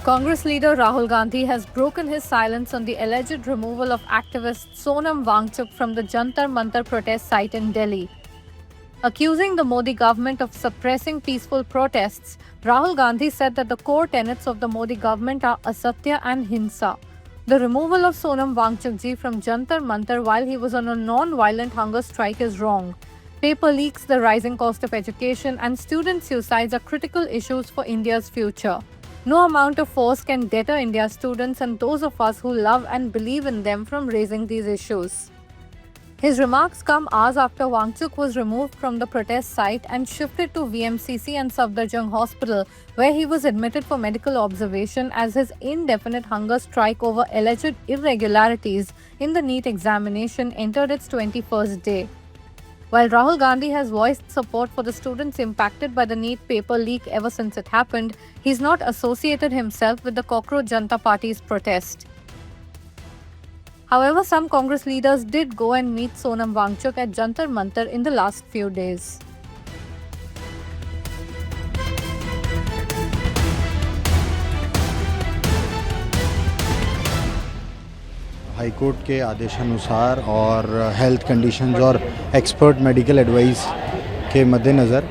Congress leader Rahul Gandhi has broken his silence on the alleged removal of activist Sonam Wangchuk from the Jantar Mantar protest site in Delhi. Accusing the Modi government of suppressing peaceful protests, Rahul Gandhi said that the core tenets of the Modi government are asatya and hinsa. The removal of Sonam Wangchuk ji from Jantar Mantar while he was on a non-violent hunger strike is wrong. Paper leaks, the rising cost of education, and student suicides are critical issues for India's future. No amount of force can deter India's students and those of us who love and believe in them from raising these issues. His remarks come hours after Wangchuk was removed from the protest site and shifted to VMCC and Safdarjung Hospital, where he was admitted for medical observation as his indefinite hunger strike over alleged irregularities in the NEET examination entered its 21st day. While Rahul Gandhi has voiced support for the students impacted by the NEET paper leak ever since it happened, he's not associated himself with the Cockroach Janata Party's protest. However, some Congress leaders did go and meet Sonam Wangchuk at Jantar Mantar in the last few days. High court के आदेशानुसार और health conditions और expert medical advice के मद्देनज़र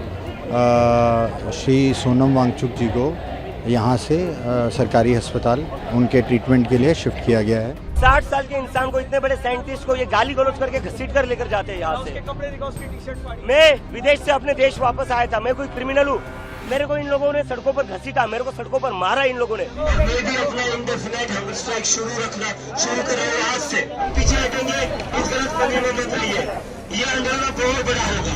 श्री सोनम वांगचुक जी को यहाँ से सरकारी अस्पताल उनके ट्रीटमेंट के लिए शिफ्ट किया गया है। 60 साल के इंसान को, इतने बड़े साइंटिस्ट को ये गाली गलौज करके घसीट कर लेकर जाते हैं यहाँ से। मैं विदेश से अपने देश वापस आया था, मैं कोई क्रिमिनल हूँ? मेरे को इन लोगों ने सड़कों पर घसीटा, मेरे को सड़कों पर मारा इन लोगों ने। मैं भी अपना इंडेफिनिट हंगर स्ट्राइक शुरू कर रहे हैं आज से। पीछे हटेंगे, इस गलत फहमी में मत रहिए, ये आंदोलन बहुत बड़ा होगा।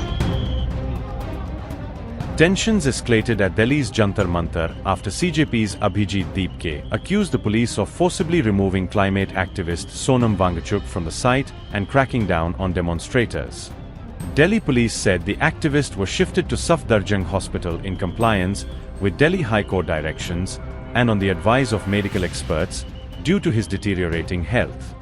Tensions escalated at Delhi's Jantar Mantar after CJP's Abhijit Deepke accused the police of forcibly removing climate activist Sonam Wangchuk from the site and cracking down on demonstrators. Delhi police said the activist was shifted to Safdarjung Hospital in compliance with Delhi High Court directions and on the advice of medical experts due to his deteriorating health.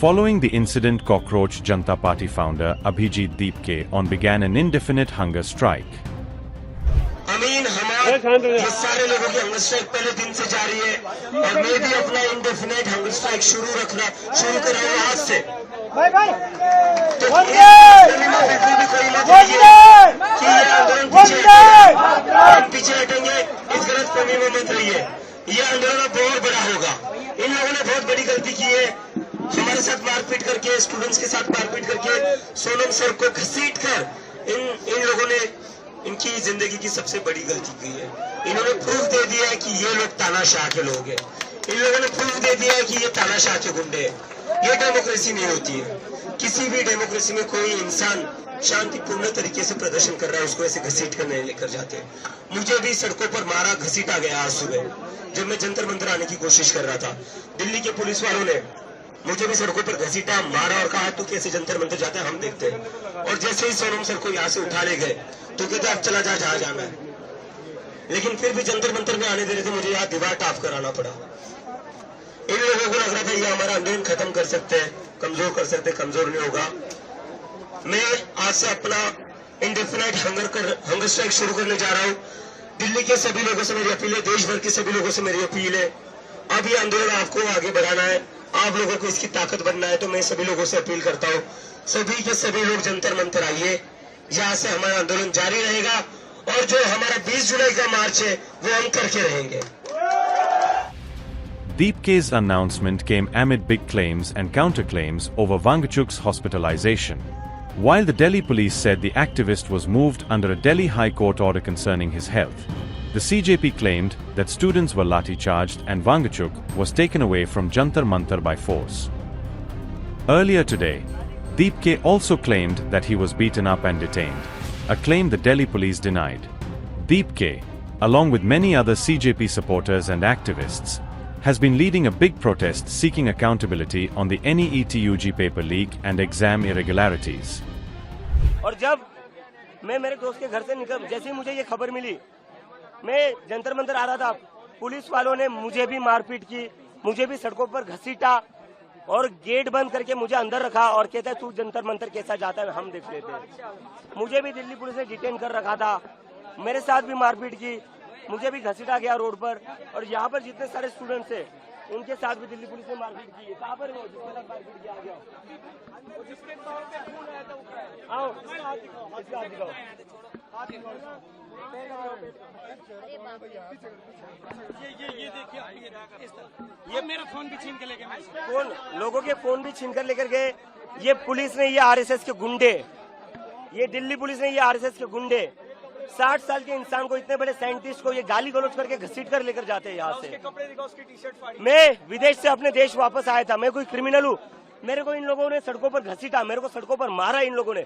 Following the incident, Cockroach Janata Party founder Abhijit Deepke began an indefinite hunger strike. ये सारे लोगों की hunger strike पहले दिन से जारी है और मैं भी अपना इंडेफिनिट हंगर स्ट्राइक शुरू कर रहा हूँ आज से। तो बिल्कुल भी कोई मत रहिए कि ये आंदोलन पीछे हटेंगे, इस गलत फहमी में मत रहिए, ये आंदोलन बहुत बड़ा होगा। इन लोगों ने बहुत बड़ी गलती की है, हमारे साथ मारपीट करके, स्टूडेंट्स के साथ मारपीट करके, सोनम सर को घसीट कर इन लोगों ने इनकी जिंदगी की सबसे बड़ी गलती की है। इन्होंने प्रूफ दे दिया है कि ये लोग तानाशाह के लोग हैं। इन लोगों ने प्रूफ दे दिया है कि ये तानाशाह के गुंडे हैं। ये डेमोक्रेसी नहीं होती है। किसी भी डेमोक्रेसी में कोई इंसान शांतिपूर्ण तरीके से प्रदर्शन कर रहा है, उसको ऐसे घसीट कर नहीं लेकर जाते। मुझे भी सड़कों पर मारा, घसीटा गया आज सुबह जब मैं जंतर मंतर आने की कोशिश कर रहा था। दिल्ली के पुलिस वालों ने मुझे भी सड़कों पर घसीटा, मारा और कहा तू कैसे जंतर मंतर जाता है, हम देखते हैं। और जैसे ही सोनम सर को यहाँ से उठा ले गए तो कहते अब चला जा जहाँ जाना है, लेकिन फिर भी जंतर मंतर में आने दे रहे थे, मुझे यहाँ दीवार टाफ कराना पड़ा। इन लोगों को लग रहा था ये हमारा आंदोलन खत्म कर सकते हैं, कमजोर कर सकते, कमजोर नहीं होगा। मैं आज से अपना इंडेफिनाइट हंगर स्ट्राइक शुरू करने जा रहा हूँ। दिल्ली के सभी लोगों से मेरी अपील है, देश भर के सभी लोगों से मेरी अपील है, अब ये आंदोलन आपको आगे बढ़ाना है, आप लोगों को इसकी ताकत बनना है। तो मैं सभी लोगों से अपील करता हूँ, सभी के सभी लोग जंतर मंतर आइए, यहाँ से हमारा आंदोलन जारी रहेगा और जो हमारा 20 जुलाई का मार्च है वो हम करके रहेंगे। Deepke's announcement came amid big claims and counterclaims over Wangchuk's hospitalization. While the Delhi police said the activist was moved under a Delhi High Court order concerning his health, the CJP claimed that students were lathi-charged and Wangchuk was taken away from Jantar Mantar by force. Earlier today, Deepke also claimed that he was beaten up and detained, a claim the Delhi police denied. Deepke, along with many other CJP supporters and activists, has been leading a big protest seeking accountability on the NEET UG paper leak and exam irregularities. और जब मैं मेरे दोस्त के घर से निकल, जैसे ही मुझे ये खबर मिली, मैं जंतर मंतर आ रहा था, पुलिस वालों ने मुझे भी मारपीट की, मुझे भी सड़कों पर घसीटा और गेट बंद करके मुझे अंदर रखा और कहता है तू जंतर मंतर कैसा जाता है, हम देख लेते हैं। मुझे भी दिल्ली पुलिस ने डिटेन कर रखा था, मेरे साथ भी मारपीट की मुझे भी घसीटा गया रोड पर, और यहाँ पर जितने सारे स्टूडेंट्स थे उनके साथ भी दिल्ली पुलिस ने मारपीट की है। कहाँ पर वो जिसके साथ मारपीट किया गया? आओ, इसका हाथ दिखाओ। ये देखिए, ये मेरा फोन भी छीन के ले गए। फोन, लोगों के फोन भी छीन कर लेकर गए। ये पुलिस ने, ये आरएसएस के गुंडे, ये दिल्ली पुलिस ने, ये आरएसएस के गुंडे 60 साल के इंसान को, इतने बड़े साइंटिस्ट को ये गाली गलौज करके घसीट कर लेकर जाते हैं यहाँ से। कपड़े दिखाओ, उसकी टी-शर्ट फाड़ी। मैं विदेश से अपने देश वापस आया था, मैं कोई क्रिमिनल हूँ? मेरे को इन लोगों ने सड़कों पर घसीटा, मेरे को सड़कों पर मारा इन लोगों ने,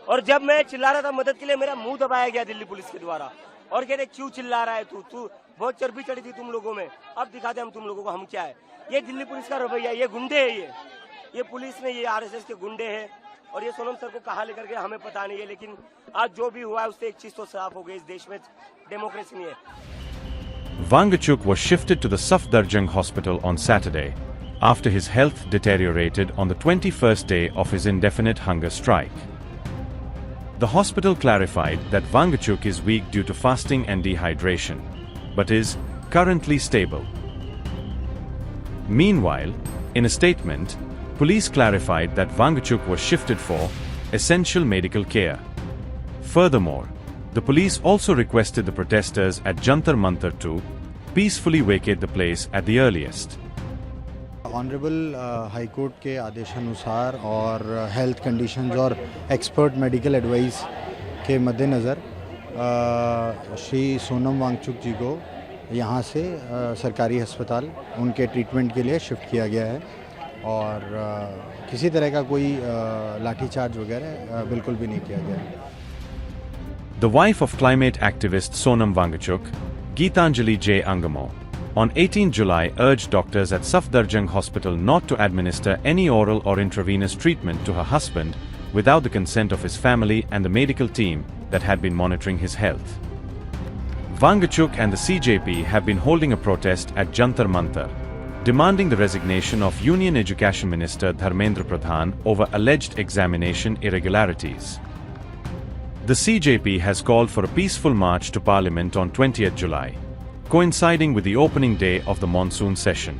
और जब मैं चिल्ला रहा था मदद के लिए, मेरा मुंह दबाया गया दिल्ली पुलिस के द्वारा, और कहते क्यों चिल्ला रहा है तू बहुत चर्बी चढ़ी थी तुम लोगों में, अब दिखाते हम तुम लोगों को हम क्या है। ये दिल्ली पुलिस का रवैया, ये गुंडे है, ये पुलिस ने, ये आरएसएस के गुंडे हैं। और ये सोनम सर को कहाँ लेकर गए हमें पता नहीं है, लेकिन आज जो भी हुआ है उससे एक चीज तो साफ हो गई, इस देश में डेमोक्रेसी नहीं है। Wangachuk was shifted to the Safdarjung hospital on Saturday after his health deteriorated on the 21st day of his indefinite hunger strike. The hospital clarified that Wangachuk is weak due to fasting and dehydration, but is currently stable. Meanwhile, in a statement, police clarified that Wangachuk was shifted for essential medical care. Furthermore, the police also requested the protesters at Jantar Mantar to peacefully vacate the place at the earliest. Honourable high court के आदेशानुसार और health conditions और expert medical advice के मद्देनज़र श्री सोनम वांगचुक जी को यहाँ से सरकारी अस्पताल उनके ट्रीटमेंट के लिए शिफ्ट किया गया है, और किसी तरह का कोई लाठीचार्ज वगैरह बिल्कुल भी नहीं किया गया है। The wife of climate activist Sonam Wangachuk, Geetanjali J. Angamo, on 18 July urged doctors at Safdarjung Hospital not to administer any oral or intravenous treatment to her husband without the consent of his family and the medical team that had been monitoring his health. Wangachuk and the CJP have been holding a protest at Jantar Mantar, demanding the resignation of Union Education Minister Dharmendra Pradhan over alleged examination irregularities. The CJP has called for a peaceful march to Parliament on 20th July, coinciding with the opening day of the monsoon session.